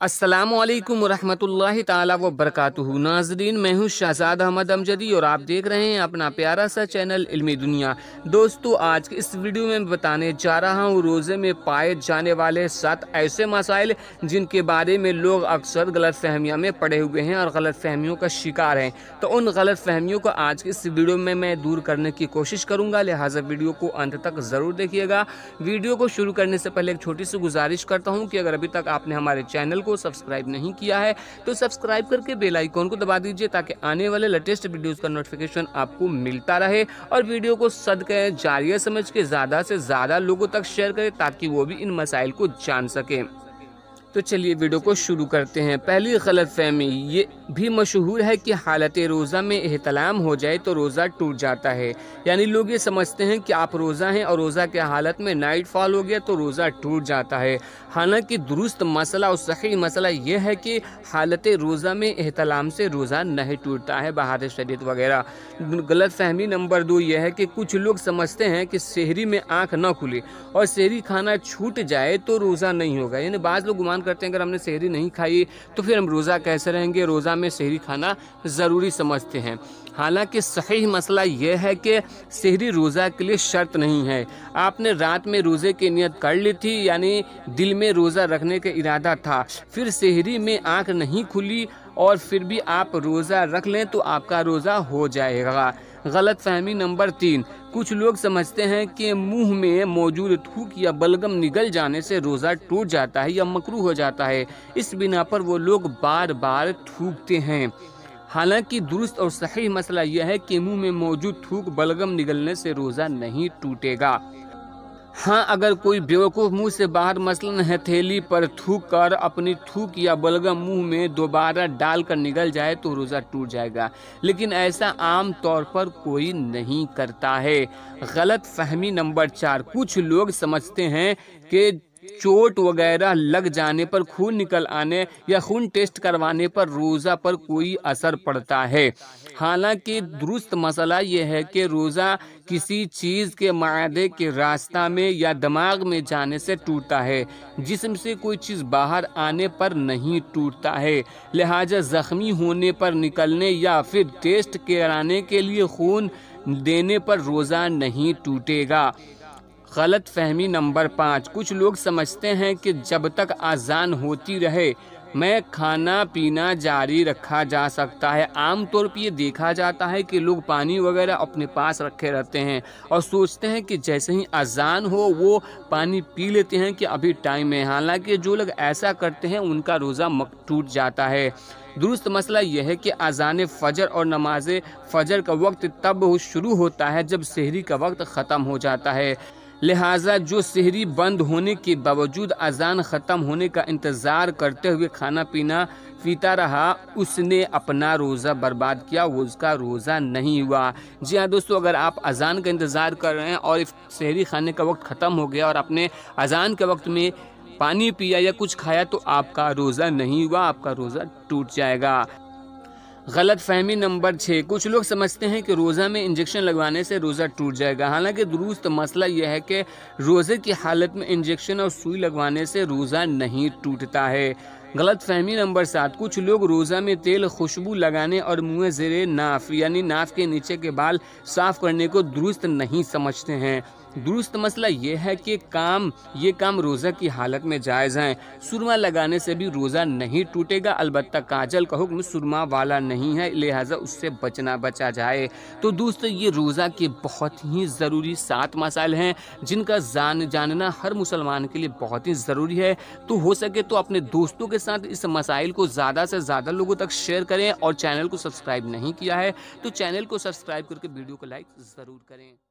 अस्सलामुअलैकुम वरहमतुल्लाहि ताला व बरकातुहू। नाज़रीन, मैं हूँ शहजाद अहमद अमजदी और आप देख रहे हैं अपना प्यारा सा चैनल इल्मी दुनिया। दोस्तों, आज की इस वीडियो में मैं बताने जा रहा हूँ रोज़े में पाए जाने वाले 7 ऐसे मसाइल जिनके बारे में लोग अक्सर गलत फहमियों में पड़े हुए हैं और गलत फहमियों का शिकार हैं। तो उन गलत फहमियों को आज की इस वीडियो में मैं दूर करने की कोशिश करूँगा, लिहाजा वीडियो को अंत तक ज़रूर देखिएगा। वीडियो को शुरू करने से पहले एक छोटी सी गुजारिश करता हूँ कि अगर अभी तक आपने हमारे चैनल को सब्सक्राइब नहीं किया है तो सब्सक्राइब करके बेल आइकॉन को दबा दीजिए ताकि आने वाले लेटेस्ट वीडियोस का नोटिफिकेशन आपको मिलता रहे, और वीडियो को सदक़े जारिया समझ के ज़्यादा से ज़्यादा लोगों तक शेयर करें ताकि वो भी इन मसाइल को जान सकें। तो चलिए वीडियो को शुरू करते हैं। पहली गलतफहमी ये भी मशहूर है कि हालत रोज़ा में एहतलाम हो जाए तो रोज़ा टूट जाता है। यानी लोग ये समझते हैं कि आप रोज़ा हैं और रोज़ा के हालत में नाइट फॉल हो गया तो रोज़ा टूट जाता है। हालांकि दुरुस्त मसला और सही मसला ये है कि हालत रोज़ा में एहतलाम से रोज़ा नहीं टूटता है बहार शरीयत वगैरह। गलतफहमी नंबर 2 ये है कि कुछ लोग समझते हैं कि सहरी में आँख न खुले और सहरी खाना छूट जाए तो रोज़ा नहीं होगा। यानी बाज़ लोग गुमान करते हैं अगर हमने सहरी नहीं खाई तो फिर हम रोज़ा कैसे रहेंगे, रोज़ा में सहरी खाना ज़रूरी समझते हैं। हालांकि सही मसला यह है कि सहरी रोज़ा के लिए शर्त नहीं है। आपने रात में रोज़े की नियत कर ली थी, यानी दिल में रोज़ा रखने का इरादा था, फिर सहरी में आँख नहीं खुली और फिर भी आप रोज़ा रख लें तो आपका रोज़ा हो जाएगा। गलत फहमी नंबर 3, कुछ लोग समझते हैं कि मुंह में मौजूद थूक या बलगम निगल जाने से रोज़ा टूट जाता है या मकरूह हो जाता है। इस बिना पर वो लोग बार बार थूकते हैं। हालांकि दुरुस्त और सही मसला यह है कि मुंह में मौजूद थूक बलगम निगलने से रोज़ा नहीं टूटेगा। हाँ, अगर कोई बेवकूफ़ मुंह से बाहर मसलन हथेली पर थूक कर अपनी थूक या बलगम मुंह में दोबारा डालकर निगल जाए तो रोज़ा टूट जाएगा, लेकिन ऐसा आम तौर पर कोई नहीं करता है। गलत फहमी नंबर 4, कुछ लोग समझते हैं कि चोट वगैरह लग जाने पर, खून निकल आने या खून टेस्ट करवाने पर रोज़ा पर कोई असर पड़ता है। हालांकि दुरुस्त मसला यह है कि रोज़ा किसी चीज़ के मादे के रास्ता में या दिमाग में जाने से टूटता है, जिस्म से कोई चीज़ बाहर आने पर नहीं टूटता है। लिहाजा ज़ख्मी होने पर, निकलने या फिर टेस्ट कराने के लिए खून देने पर रोज़ा नहीं टूटेगा। गलत फहमी नंबर 5, कुछ लोग समझते हैं कि जब तक अजान होती रहे मैं खाना पीना जारी रखा जा सकता है। आम तौर पर ये देखा जाता है कि लोग पानी वगैरह अपने पास रखे रहते हैं और सोचते हैं कि जैसे ही अजान हो वो पानी पी लेते हैं कि अभी टाइम है। हालांकि जो लोग ऐसा करते हैं उनका रोज़ा टूट जाता है। दुरुस्त मसला यह है कि अजान फ़जर और नमाज फ़जर का वक्त तब शुरू होता है जब सहरी का वक्त ख़त्म हो जाता है। लिहाजा जो सहरी बंद होने के बावजूद अजान ख़त्म होने का इंतज़ार करते हुए खाना पीना पीता रहा, उसने अपना रोज़ा बर्बाद किया, वो उसका रोज़ा नहीं हुआ। जी हाँ दोस्तों, अगर आप अजान का इंतज़ार कर रहे हैं और सहरी खाने का वक्त ख़त्म हो गया और आपने अजान के वक्त में पानी पिया या कुछ खाया तो आपका रोज़ा नहीं हुआ, आपका रोज़ा टूट जाएगा। गलत फहमी नंबर 6, कुछ लोग समझते हैं कि रोज़ा में इंजेक्शन लगवाने से रोज़ा टूट जाएगा। हालांकि दुरुस्त मसला यह है कि रोज़े की हालत में इंजेक्शन और सुई लगवाने से रोज़ा नहीं टूटता है। गलत फहमी नंबर 7, कुछ लोग रोज़ा में तेल खुशबू लगाने और मुँह ज़ेरे नाफ यानी नाफ के नीचे के बाल साफ़ करने को दुरुस्त नहीं समझते हैं। दुरुस्त मसला यह है कि ये काम रोज़ा की हालत में जायज़ हैं। सुरमा लगाने से भी रोज़ा नहीं टूटेगा, अलबत्ता काजल का हुक्म सुरमा वाला नहीं है, लिहाजा उससे बचा जाए। तो दोस्तों, ये रोज़ा के बहुत ही ज़रूरी 7 मसाइल हैं जिनका जानना हर मुसलमान के लिए बहुत ही ज़रूरी है। तो हो सके तो अपने दोस्तों के साथ इस मसाइल को ज़्यादा से ज़्यादा लोगों तक शेयर करें, और चैनल को सब्सक्राइब नहीं किया है तो चैनल को सब्सक्राइब करके वीडियो को लाइक ज़रूर करें।